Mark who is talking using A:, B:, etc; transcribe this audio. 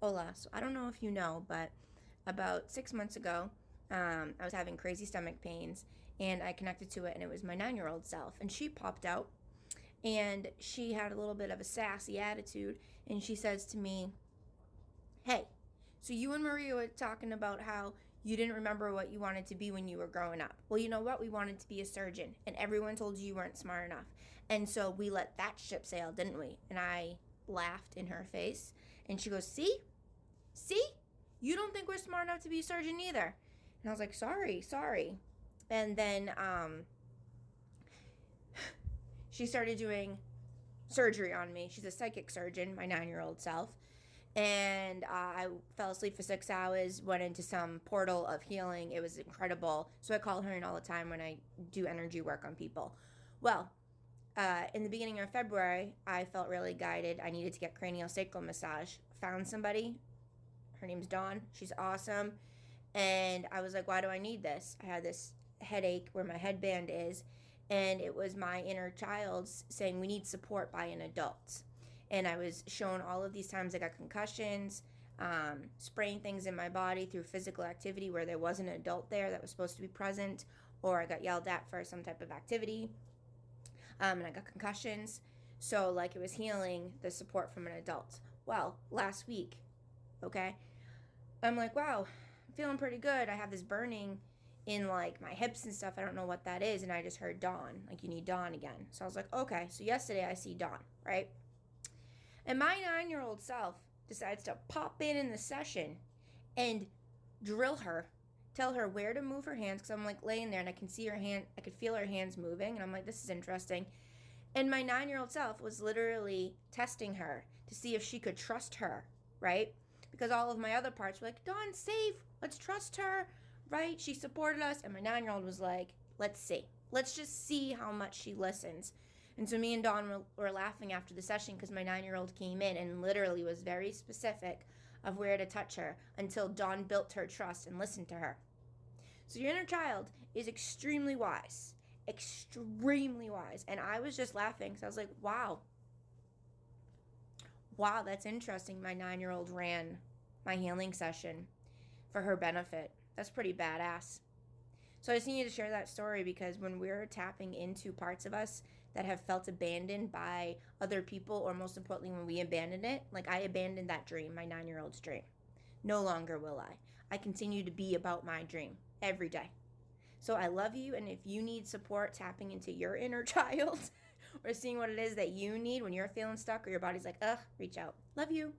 A: Hola. So I don't know if you know, but about 6 months ago, I was having crazy stomach pains and I connected to it, and it was my 9-year-old self. And she popped out and she had a little bit of a sassy attitude. And she says to me, "Hey, so you and Maria were talking about how you didn't remember what you wanted to be when you were growing up. Well, you know what? We wanted to be a surgeon, and everyone told you weren't smart enough. And so we let that ship sail, didn't we?" And I laughed in her face. And she goes, "See? See? You don't think we're smart enough to be a surgeon either." And I was like, sorry. And then she started doing surgery on me. She's a psychic surgeon, my 9-year-old self. And I fell asleep for 6 hours, went into some portal of healing. It was incredible. So I call her in all the time when I do energy work on people. Well, in the beginning of February, I felt really guided. I needed to get cranial sacral massage. Found somebody. Her name's Dawn. She's awesome. And I was like, why do I need this? I had this headache where my headband is, and it was my inner child saying we need support by an adult. And I was shown all of these times I got concussions, spraying things in my body through physical activity where there was an adult there that was supposed to be present, or I got yelled at for some type of activity, and I got concussions. So, like, it was healing the support from an adult. Well, last week, okay, I'm like, wow, I'm feeling pretty good. I have this burning in like my hips and stuff. I don't know what that is. And I just heard Dawn, like, you need Dawn again. So I was like, okay. So yesterday I see Dawn, right? And my 9-year-old self decides to pop in the session and drill her, tell her where to move her hands. Cause I'm like laying there and I can see her hand, I could feel her hands moving. And I'm like, this is interesting. And my 9-year-old self was literally testing her to see if she could trust her, right? Because all of my other parts were like, Dawn's safe. Let's trust her, right? She supported us. And my 9-year-old was like, let's see. Let's just see how much she listens. And so me and Dawn were laughing after the session because my 9-year-old came in and literally was very specific of where to touch her until Dawn built her trust and listened to her. So your inner child is extremely wise. Extremely wise. And I was just laughing because I was like, wow, that's interesting. My 9-year-old ran my healing session for her benefit. That's pretty badass. So I just needed to share that story because when we're tapping into parts of us that have felt abandoned by other people, or most importantly, when we abandon it, like I abandoned that dream, my 9-year-old's dream. No longer will I. I continue to be about my dream every day. So I love you, and if you need support tapping into your inner child or seeing what it is that you need when you're feeling stuck or your body's like, ugh, reach out. Love you.